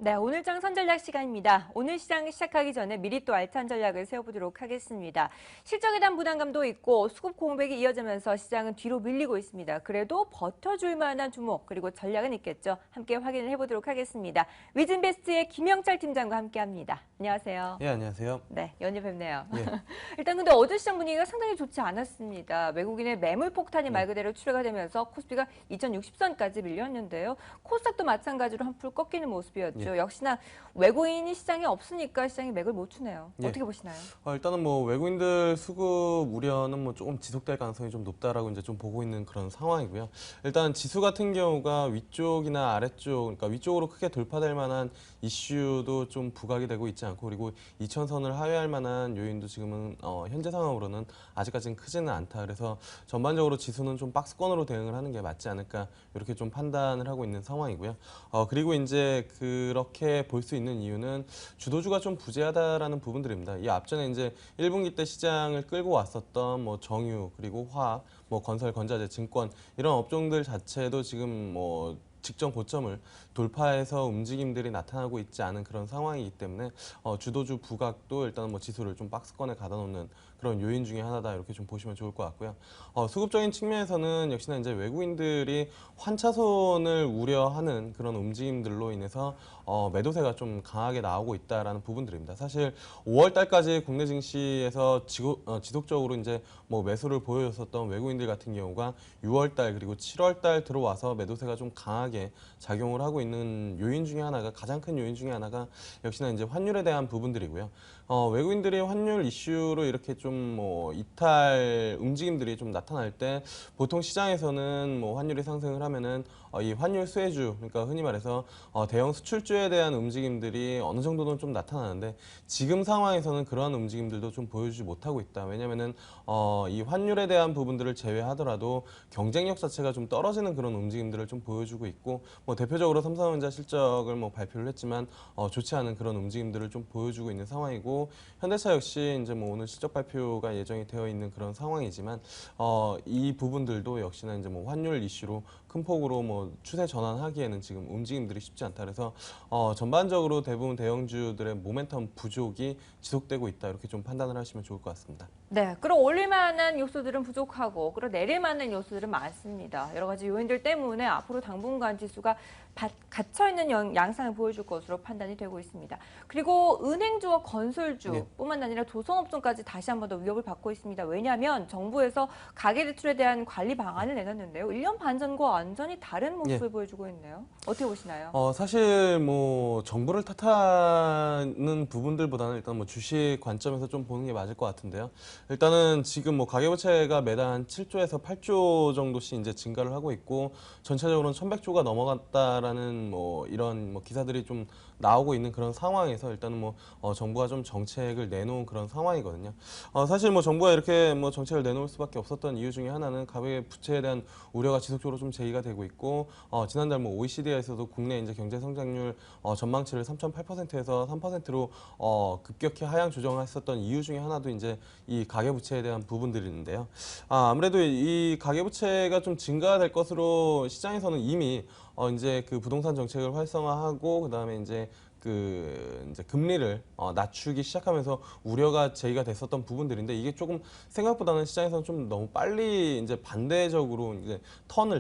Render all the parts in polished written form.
네, 오늘 장 선전략 시간입니다. 오늘 시장 시작하기 전에 미리 또 알찬 전략을 세워보도록 하겠습니다. 실적에 대한 부담감도 있고 수급 공백이 이어지면서 시장은 뒤로 밀리고 있습니다. 그래도 버텨줄 만한 주목 그리고 전략은 있겠죠. 함께 확인을 해보도록 하겠습니다. 위즈인베스트의 김영철 팀장과 함께합니다. 안녕하세요. 예, 안녕하세요. 네, 연휴 뵙네요. 예. 일단 근데 어제 시장 분위기가 상당히 좋지 않았습니다. 외국인의 매물 폭탄이 말 그대로 출회가 되면서 코스피가 2060선까지 밀렸는데요. 코스닥도 마찬가지로 한풀 꺾이는 모습이었죠. 역시나 외국인이 시장에 없으니까 시장이 맥을 못 추네요. 어떻게 보시나요? 일단은 뭐 외국인들 수급 우려는 뭐 조금 지속될 가능성이 좀 높다라고 이제 좀 보고 있는 그런 상황이고요. 일단 지수 같은 경우가 위쪽이나 아래쪽, 그러니까 위쪽으로 크게 돌파될 만한 이슈도 좀 부각이 되고 있지 않고, 그리고 2000선을 하회할 만한 요인도 지금은 현재 상황으로는 아직까지는 크지는 않다. 그래서 전반적으로 지수는 좀 박스권으로 대응을 하는 게 맞지 않을까, 이렇게 좀 판단을 하고 있는 상황이고요. 그리고 이제 그렇게 볼 수 있는 이유는 주도주가 좀 부재하다라는 부분들입니다. 이 앞전에 이제 1분기 때 시장을 끌고 왔었던 뭐 정유, 그리고 화학, 뭐 건설, 건자재, 증권 이런 업종들 자체도 지금 뭐 직전 고점을 돌파해서 움직임들이 나타나고 있지 않은 그런 상황이기 때문에 주도주 부각도 일단 뭐 지수를 좀 박스권에 가다 놓는 그런 요인 중에 하나다, 이렇게 좀 보시면 좋을 것 같고요. 수급적인 측면에서는 역시나 이제 외국인들이 환차손을 우려하는 그런 움직임들로 인해서 매도세가 좀 강하게 나오고 있다라는 부분들입니다. 사실 5월 달까지 국내 증시에서 지속적으로 이제 뭐 매수를 보여줬었던 외국인들 같은 경우가 6월 달 그리고 7월 달 들어와서 매도세가 좀 강하게 작용을 하고 있는 요인 중에 하나가, 가장 큰 요인 중에 하나가 역시나 이제 환율에 대한 부분들이고요. 외국인들이 환율 이슈로 이렇게 좀 뭐 이탈 움직임들이 좀 나타날 때 보통 시장에서는 뭐 환율이 상승을 하면은 이 환율 수혜주, 그러니까 흔히 말해서 대형 수출주에 대한 움직임들이 어느 정도는 좀 나타나는데, 지금 상황에서는 그러한 움직임들도 좀 보여주지 못하고 있다. 왜냐면은 이 환율에 대한 부분들을 제외하더라도 경쟁력 자체가 좀 떨어지는 그런 움직임들을 좀 보여주고 있고, 뭐 대표적으로 삼성전자 실적을 뭐 발표를 했지만 좋지 않은 그런 움직임들을 좀 보여주고 있는 상황이고, 현대차 역시 이제 뭐 오늘 실적 발표가 예정이 되어 있는 그런 상황이지만 이 부분들도 역시나 이제 뭐 환율 이슈로 큰 폭으로 뭐 추세 전환하기에는 지금 움직임들이 쉽지 않다. 그래서 전반적으로 대부분 대형주들의 모멘텀 부족이 지속되고 있다, 이렇게 좀 판단을 하시면 좋을 것 같습니다. 네, 끌어올릴 만한 요소들은 부족하고 끌어내릴 만한 요소들은 많습니다. 여러 가지 요인들 때문에 앞으로 당분간 지수가 갇혀있는 양상을 보여줄 것으로 판단이 되고 있습니다. 그리고 은행주와 건설주뿐만 아니라 조선업종까지 다시 한 번 더 위협을 받고 있습니다. 왜냐하면 정부에서 가계대출에 대한 관리 방안을 내놨는데요. 1년 반 전과 완전히 다른 모습을 보여주고 있네요. 어떻게 보시나요? 사실 뭐 정부를 탓하는 부분들보다는 일단 뭐 주식 관점에서 좀 보는 게 맞을 것 같은데요. 일단은 지금 뭐 가계부채가 매달 7조에서 8조 정도씩 이제 증가를 하고 있고, 전체적으로는 1,100조가 넘어갔다라는 뭐 이런 뭐 기사들이 좀 나오고 있는 그런 상황에서 일단은 뭐 정부가 좀 정책을 내놓은 그런 상황이거든요. 사실 뭐 정부가 이렇게 뭐 정책을 내놓을 수밖에 없었던 이유 중에 하나는 가계부채에 대한 우려가 지속적으로 좀 제기가 되고 있고, 지난달 뭐 OECD에서도 국내 이제 경제 성장률 전망치를 3.8%에서 3%로 급격히 하향 조정했었던 이유 중에 하나도 이제 이 가계부채에 대한 부분들인데요. 아무래도 이 가계부채가 좀 증가될 것으로 시장에서는 이미 이제 그 부동산 정책을 활성화하고, 그다음에 이제 금리를 낮추기 시작하면서 우려가 제기가 됐었던 부분들인데, 이게 조금 생각보다는 시장에서는 좀 너무 빨리 이제 반대적으로 이제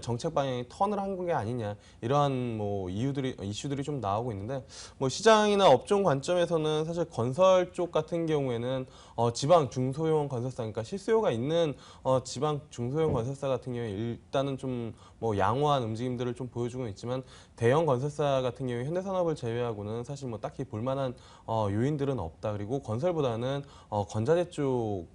정책 방향이 턴을 한 게 아니냐, 이러한 뭐 이슈들이 좀 나오고 있는데, 뭐 시장이나 업종 관점에서는 사실 건설 쪽 같은 경우에는 지방 중소형 건설사, 그러니까 실수요가 있는 지방 중소형 건설사 같은 경우에 일단은 좀 뭐 양호한 움직임들을 좀 보여주고 있지만, 대형 건설사 같은 경우에 현대산업을 제외하고는 사실 뭐 딱히 볼만한 요인들은 없다. 그리고 건설보다는 건자재 쪽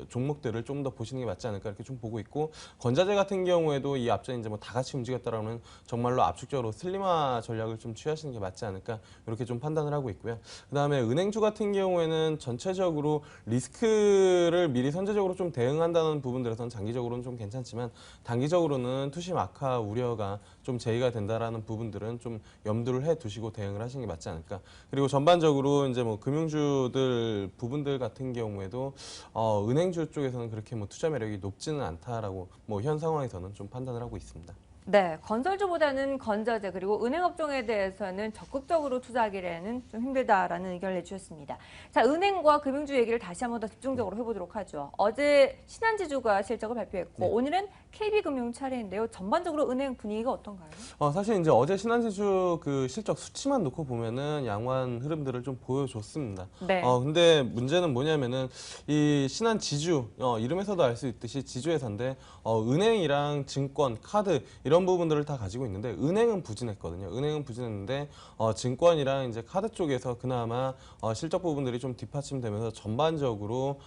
종목들을 좀 더 보시는 게 맞지 않을까, 이렇게 좀 보고 있고, 건자재 같은 경우에도 이 앞전에 이제 뭐 다 같이 움직였다라면 정말로 압축적으로 슬림화 전략을 좀 취하시는 게 맞지 않을까, 이렇게 좀 판단을 하고 있고요. 그다음에 은행주 같은 경우에는 전체적으로 리스크를 미리 선제적으로 좀 대응한다는 부분들에서는 장기적으로는 좀 괜찮지만, 단기적으로는 투심 악화 우려가 좀 제기가 된다라는 부분들은 좀 염두를 해 두시고 대응을 하시는 게 맞지 않을까. 그리고 전반적으로 이제 뭐 금융주들 부분들 같은 경우에도 은행주 쪽에서는 그렇게 뭐 투자 매력이 높지는 않다라고 뭐 현 상황에서는 좀 판단을 하고 있습니다. 네, 건설주보다는 건자재 그리고 은행업종에 대해서는 적극적으로 투자하기에는 좀 힘들다라는 의견을 내주셨습니다. 자, 은행과 금융주 얘기를 다시 한번 더 집중적으로 해보도록 하죠. 어제 신한지주가 실적을 발표했고 네. 오늘은 KB금융 차례인데요. 전반적으로 은행 분위기가 어떤가요? 사실 이제 어제 신한지주 그 실적 수치만 놓고 보면은 양호한 흐름들을 좀 보여줬습니다. 네. 근데 문제는 뭐냐면은 이 신한지주, 이름에서도 알 수 있듯이 지주회사인데, 은행이랑 증권, 카드 이런 부분들을 다 가지고 있는데, 은행은 부진했거든요. 은행은 부진했는데, 증권이랑 이제 카드 쪽에서 그나마 실적 부분들이 좀 뒷받침되면서 전반적으로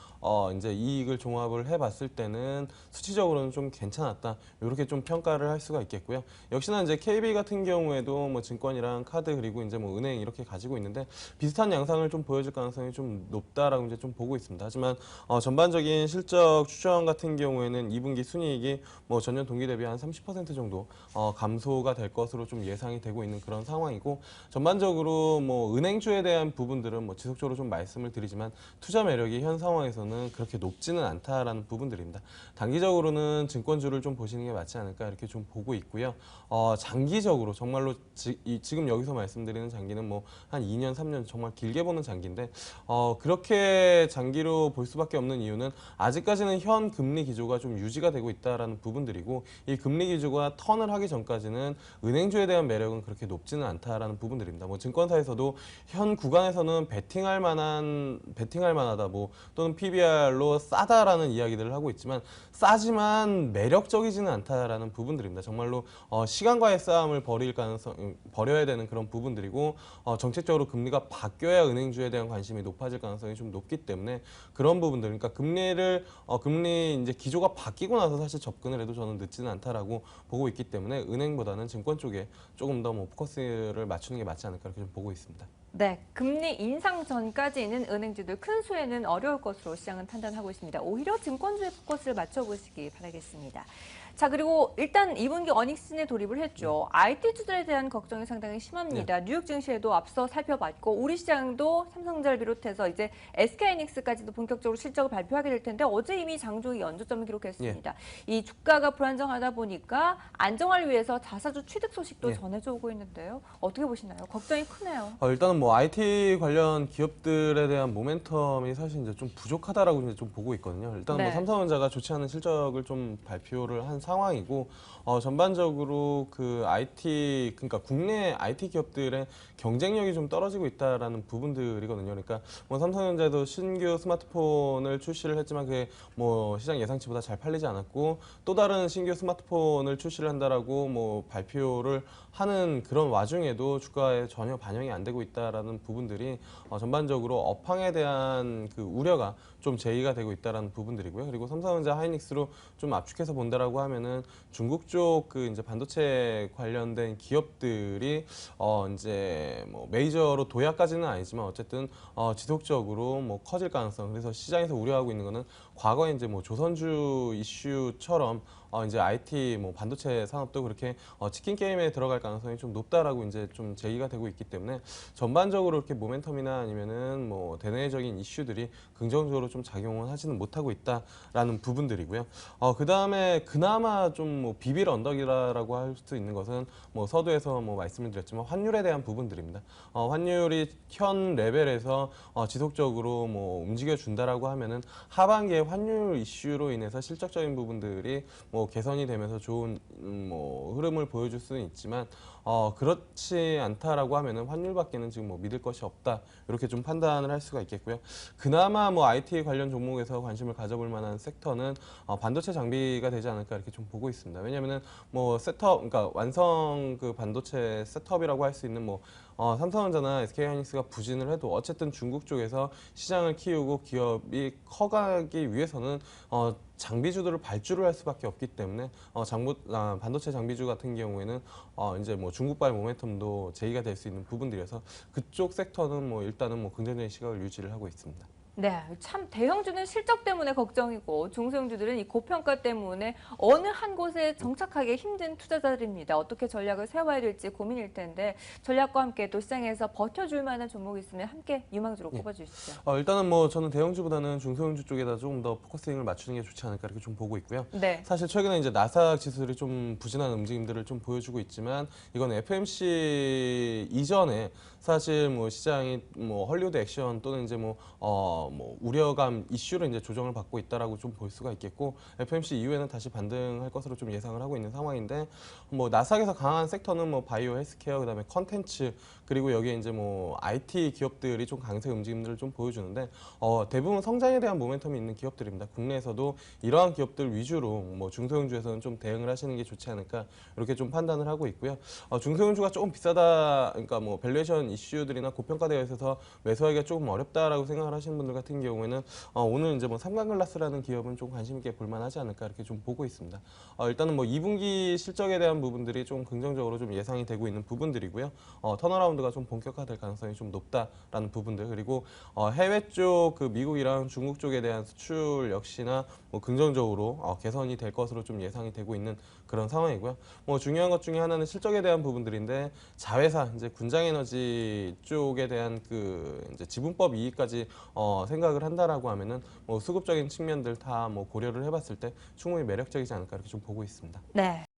이제 이익을 종합을 해봤을 때는 수치적으로는 좀 괜찮았다. 이렇게 좀 평가를 할 수가 있겠고요. 역시나 이제 KB 같은 경우에도 뭐 증권이랑 카드 그리고 이제 뭐 은행 이렇게 가지고 있는데 비슷한 양상을 좀 보여줄 가능성이 좀 높다라고 이제 좀 보고 있습니다. 하지만 전반적인 실적 추정 같은 경우에는 2분기 순이익이 뭐 전년 동기 대비 한 30% 정도 감소가 될 것으로 좀 예상이 되고 있는 그런 상황이고 전반적으로 뭐 은행주에 대한 부분들은 뭐 지속적으로 좀 말씀을 드리지만 투자 매력이 현 상황에서는 그렇게 높지는 않다라는 부분들입니다. 단기적으로는 증권주를 좀 보시는 게 맞지 않을까 이렇게 좀 보고 있고요. 장기적으로 정말로 지금 여기서 말씀드리는 장기는 뭐 한 2년, 3년 정말 길게 보는 장기인데 그렇게 장기로 볼 수밖에 없는 이유는 아직까지는 현 금리 기조가 좀 유지가 되고 있다라는 부분들이고 이 금리 기조가 턴을 하기 전까지는 은행주에 대한 매력은 그렇게 높지는 않다라는 부분들입니다. 뭐 증권사에서도 현 구간에서는 베팅할 만하다 뭐 또는 PBR로 싸다라는 이야기들을 하고 있지만 싸지만 매력적이지는 않다라는 부분들입니다. 정말로 시간과의 싸움을 벌여야 되는 그런 부분들이고 정책적으로 금리가 바뀌어야 은행주에 대한 관심이 높아질 가능성이 좀 높기 때문에 그런 부분들, 그러니까 금리 이제 기조가 바뀌고 나서 사실 접근을 해도 저는 늦지는 않다라고 보고 있기 때문에 은행보다는 증권 쪽에 조금 더 뭐 포커스를 맞추는 게 맞지 않을까 이렇게 좀 보고 있습니다. 네, 금리 인상 전까지는 은행주들 큰 수혜는 어려울 것으로 시장은 판단하고 있습니다. 오히려 증권주에 포커스를 맞춰보시기 바라겠습니다. 자, 그리고 일단 2분기 어닝 시즌에 돌입을 했죠. IT주들에 대한 걱정이 상당히 심합니다. 뉴욕 증시에도 앞서 살펴봤고 우리 시장도 삼성전자를 비롯해서 이제 SK하이닉스까지도 본격적으로 실적을 발표하게 될 텐데 어제 이미 장중이 연저점을 기록했습니다. 이 주가가 불안정하다 보니까 안정화를 위해서 자사주 취득 소식도 전해져 오고 있는데요. 어떻게 보시나요? 걱정이 크네요. 일단은 뭐 IT 관련 기업들에 대한 모멘텀이 사실 이제 좀 부족하다라고 이제 좀 보고 있거든요. 일단 뭐 네. 삼성전자가 좋지 않은 실적을 좀 발표를 한 상황이고 전반적으로 그 IT 그러니까 국내 IT 기업들의 경쟁력이 좀 떨어지고 있다라는 부분들이거든요. 그러니까 뭐 삼성전자도 신규 스마트폰을 출시를 했지만 그게 뭐 시장 예상치보다 잘 팔리지 않았고 또 다른 신규 스마트폰을 출시를 한다라고 뭐 발표를 하는 그런 와중에도 주가에 전혀 반영이 안 되고 있다라는 부분들이 전반적으로 업황에 대한 그 우려가 좀 제의가 되고 있다라는 부분들이고요. 그리고 삼성전자 하이닉스로 좀 압축해서 본다라고 하면은 중국 쪽 그 이제 반도체 관련된 기업들이 이제 뭐 메이저로 도약까지는 아니지만 어쨌든 지속적으로 뭐 커질 가능성. 그래서 시장에서 우려하고 있는 거는 과거에 이제 뭐 조선주 이슈처럼 이제 IT 뭐 반도체 산업도 그렇게 치킨 게임에 들어갈 가능성이 좀 높다라고 이제 좀 제기가 되고 있기 때문에 전반적으로 이렇게 모멘텀이나 아니면은 뭐 대내적인 이슈들이 긍정적으로 좀 작용을 하지는 못하고 있다라는 부분들이고요. 그 다음에 그나마 좀 뭐 비빌 언덕이라고 할 수 있는 것은 뭐 서두에서 뭐 말씀을 드렸지만 환율에 대한 부분들입니다. 환율이 현 레벨에서 지속적으로 뭐 움직여 준다라고 하면은 하반기에 환율 이슈로 인해서 실적적인 부분들이 뭐 개선이 되면서 좋은 뭐 흐름을 보여줄 수는 있지만 그렇지 않다라고 하면은 환율밖에는 지금 뭐 믿을 것이 없다 이렇게 좀 판단을 할 수가 있겠고요. 그나마 뭐 IT 관련 종목에서 관심을 가져볼 만한 섹터는 반도체 장비가 되지 않을까 이렇게 좀 보고 있습니다. 왜냐하면은 뭐 셋업 그러니까 완성 그 반도체 셋업이라고 할 수 있는 뭐 삼성전자나 SK하이닉스가 부진을 해도 어쨌든 중국 쪽에서 시장을 키우고 기업이 커가기 위해서는 장비주들을 발주를 할 수밖에 없기 때문에 반도체 장비주 같은 경우에는 이제 뭐 중국발 모멘텀도 제의가 될 수 있는 부분들이어서 그쪽 섹터는 뭐 일단은 뭐 긍정적인 시각을 유지를 하고 있습니다. 네, 참 대형주는 실적 때문에 걱정이고 중소형주들은 이 고평가 때문에 어느 한 곳에 정착하기 힘든 투자자들입니다. 어떻게 전략을 세워야 될지 고민일 텐데 전략과 함께 또 시장에서 버텨줄 만한 종목이 있으면 함께 유망주로 예. 꼽아주시죠. 일단은 뭐 저는 대형주보다는 중소형주 쪽에다 조금 더 포커싱을 맞추는 게 좋지 않을까 이렇게 좀 보고 있고요. 네. 사실 최근에 이제 나스닥 지수들이 좀 부진한 움직임들을 좀 보여주고 있지만 이건 FMC 이전에 사실 뭐 시장이 뭐 헐리우드 액션 또는 이제 뭐 우려감 이슈로 이제 조정을 받고 있다라고 좀 볼 수가 있겠고 FMC 이후에는 다시 반등할 것으로 좀 예상을 하고 있는 상황인데 뭐 나스닥에서 강한 섹터는 뭐 바이오 헬스케어 그다음에 컨텐츠 그리고 여기에 이제 뭐 IT 기업들이 좀 강세 움직임들을 좀 보여주는데 대부분 성장에 대한 모멘텀이 있는 기업들입니다. 국내에서도 이러한 기업들 위주로 뭐 중소형주에서는 좀 대응을 하시는 게 좋지 않을까 이렇게 좀 판단을 하고 있고요. 중소형주가 조금 비싸다, 그러니까 뭐 밸류에이션 이슈들이나 고평가되어 있어서 매수하기가 조금 어렵다라고 생각을 하시는 분들 같은 경우에는 오늘 이제 뭐 삼강글라스라는 기업은 좀 관심 있게 볼만하지 않을까 이렇게 좀 보고 있습니다. 일단은 뭐 2분기 실적에 대한 부분들이 좀 긍정적으로 좀 예상이 되고 있는 부분들이고요. 턴어라운드가 좀 본격화될 가능성이 좀 높다라는 부분들 그리고 해외 쪽 그 미국이랑 중국 쪽에 대한 수출 역시나 뭐 긍정적으로 개선이 될 것으로 좀 예상이 되고 있는 그런 상황이고요. 뭐 중요한 것 중에 하나는 실적에 대한 부분들인데 자회사 이제 군장에너지 쪽에 대한 그 이제 지분법 이익까지 생각을 한다라고 하면은 뭐 수급적인 측면들 다 뭐 고려를 해봤을 때 충분히 매력적이지 않을까 이렇게 좀 보고 있습니다. 네.